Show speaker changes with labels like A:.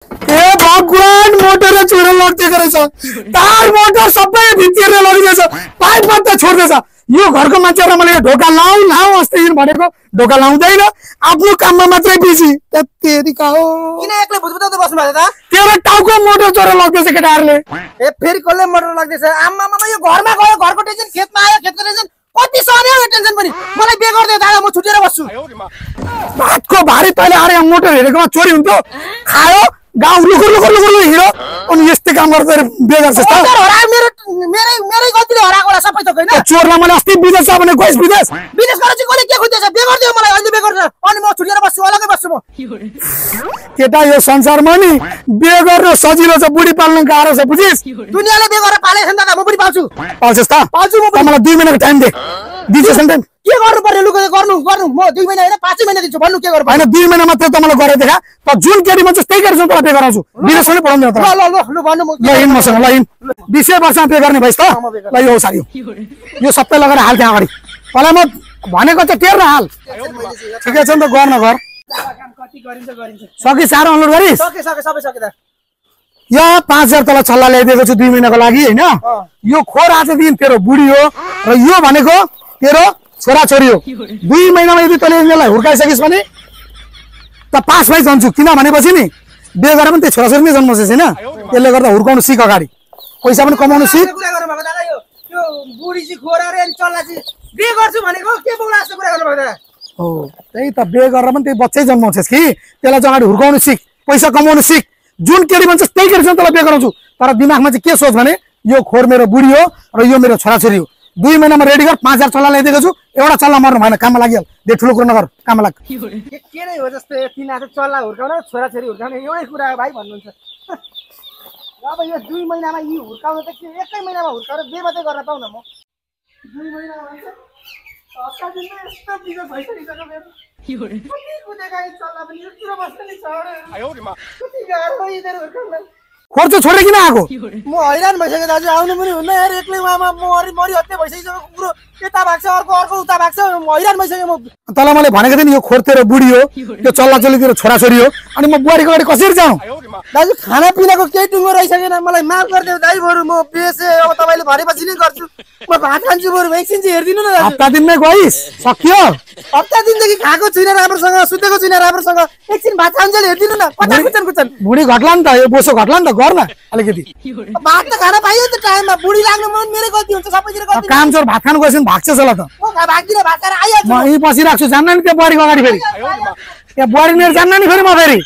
A: ए भगवान मोटर छोडेर लग्दै गरेछ तार मोटर सबै भित्र लगिरहेछ पाइप मात्र छोड्दैछ यो घरको मान्छेहरु मैले ढोका लाऊ अस्ति भनेको ढोका लाउँदैन आफ्नो काममा मात्रै बिजी तेरीका हो
B: किन एक्लै भुतभुताउँदै बस्नु भएको त
A: तेरो टाउको मोटर छोडेर लग्दैछ केटाहरुले
B: ए फेरि कसले मोटर लग्दैछ आम्मामा यो घरमा गयो घरको टेन्सन खेतमा आयो खेतको टेन्सन कति सहने हो टेन्सन पनि मलाई बे गर्दै दादा म छुटेर बस्छु
A: भातको भारी तैले अरे मोटर हेरेकोमा चोरी हुन्थ्यो खायो गाउँ लुकुर हिरो अनि यस्तै काम गर्दै बेगर छ त
B: मेरै गल्तीले हराएको होला सबै त हैन
A: चोरलाई मैले अस्ति विदेश छ भने गइस विदेश
B: गरेर चाहिँ कसले के खोज्दैछ बे गर्दियो मलाई अहिले बे गर्छ अनि म छुटेर बस्छु अलगै बस्छु म
A: केटा यो संसारमा नि बे गर्न सजिलो छ बुढी पाल्न गाह्रो छ बुझिस
B: दुनियाले बे गरेर पालेछ नि दादा म पनि पाउँछु
A: पाउँछस् त
B: पाउँछु म
A: मलाई 2 महिनाको टाइम दे दिन्छस् टाइम
B: के गर्नु पर्यो लुक गर्नु म 2 महिना हैन 5 महिना दिन्छु भन्नु के गर्नु
A: हैन 2 महिना मात्र त मलाई गरे देखा त जुन केटी मान्छे त्यही केटी तँलाई पे गराउँछु विदेशमै पढाउँदै त
B: ल भन्नु म
A: ल हिँड मसँग ल हिँड 20 वर्षमा पे गर्ने भइस त ल यो सारी यो सबै लगेर हाल त्यहाँ अगाडि मलाई म भनेको चाहिँ टेर्न हाल ठिकै छ नि त गर्न घर
B: कति गरिन्छ
A: सके सारो अनलोड गरिस
B: सके सबै सके त
A: यहाँ 5000 तल छल्ला ल्याइदिएको छु 2 महिनाको लागि हैन यो खोर आज दिन तेरो बुढी हो र यो भनेको तेरो छोरा छोरी हो 2 महिनामा यदि तले यसलाई हुर्काइसकिस् भने त पास भइ जान्छु किन भनेपछि नि बे गरेर पनि त्यो छोरा छोरी नै जन्मछस् हैन त्यसले गर्दा हुर्काउनु सिक अगाडि पैसा पनि कमाउनु सिक
B: कुरा गर्नु भएको दादा यो बुढी चाहिँ खोरा रे अनि चल्ला चाहिँ बे गर्छु भनेको के बोल्ला जस्तो कुरा गर्नु भएको दादा
A: हो त्यही त बे गरेर पनि त्यही बच्चै जन्माउँछस् कि त्यसलाई चाहिँ अगाडि हुर्काउनु सिक पैसा कमाउनु सिक जुन केटी भन्छस् त्यही केटी तँलाई बे गराउँछु तर दिमागमा चाहिँ के सोच भने यो खोर मेरो बुढी हो र यो मेरो छोराछोरी हो 2 महिनामा रेडी गर 5000 चल्ला ल्याइदिएको छु एउटा चल्ला मर्नु भएन काममा लागिहाल दे ठुलो कुरा नगर काममा लाग
B: के नै हो जस्तो तिन हात चल्ला हुर्काउन छोराछोरी हुर्काउने एउटै कुरा हो भाइ भन्नुहुन्छ अब यो 2 महिनामा यी हुर्काउन त के एकै महिनामा हुर्काएर बे मात्रै गर्न पाउन म 2 महिनामा भन्छ हप्ता दिनमा यस्तो बिजो भइसकिसक्यो मेरो कति कुदेका चल्ला पनि यो किरो बस्छ नि छोडे कति गाह्रो यिनीहरू हुर्काउन
A: खर्च छोडे किन आको
B: म हैरान भइसक्यो दाजु आउनु पनि हुन्न यार एक्लै उहाँमा मरि हत्या भइसकिसक्यो कुरो यता भाग्छ अर्को उता भाग्छ म हैरान भइसक्यो म
A: तँलाई मैले भनेको थिएँ नि यो खोर तेरो बुढी हो त्यो चल्ला चल्ली तेरो छोराछोरी हो अनि म बुहारीको अगाडि कसरी जाउँ
B: दाजु खानापिनाको केही टुङ्गो रहिसकेन मलाई माफ गरिदेऊ दाइ बरु म बेसे अब तपाईँले भनेपछि नै गर्छु म भात खान्छु बरु एकछिन चाहिँ हेरिदिनु न
A: हप्ता दिनमै गइस सक्यो
B: हप्ता दिनदेखि खाएको छुइनँ राम्रोसँग सुतेको छुइनँ राम्रोसँग एकछिन भात खान्छ हेरिदिनु न कता कुचन
A: बुढी घट्ला नि त यो बोसो घट्ला नि त गर्न अलिकति
B: भात त खान पाइयो नि त टाइममा बुढी लाग्नु मेरै गल्ती हुन्छ सबैतिर गल्ती
A: काम चोर भात खानु गएछ नि भाग्छस् होला त
B: म भागदिन भात खाएर आइहाल्छु
A: म यहीँ बसिरहेको छु जान्न नि त्यो बुहारीको अगाडि फेरि त्यहाँ बुहारी लिएर जान्न नि फेरि म फेरि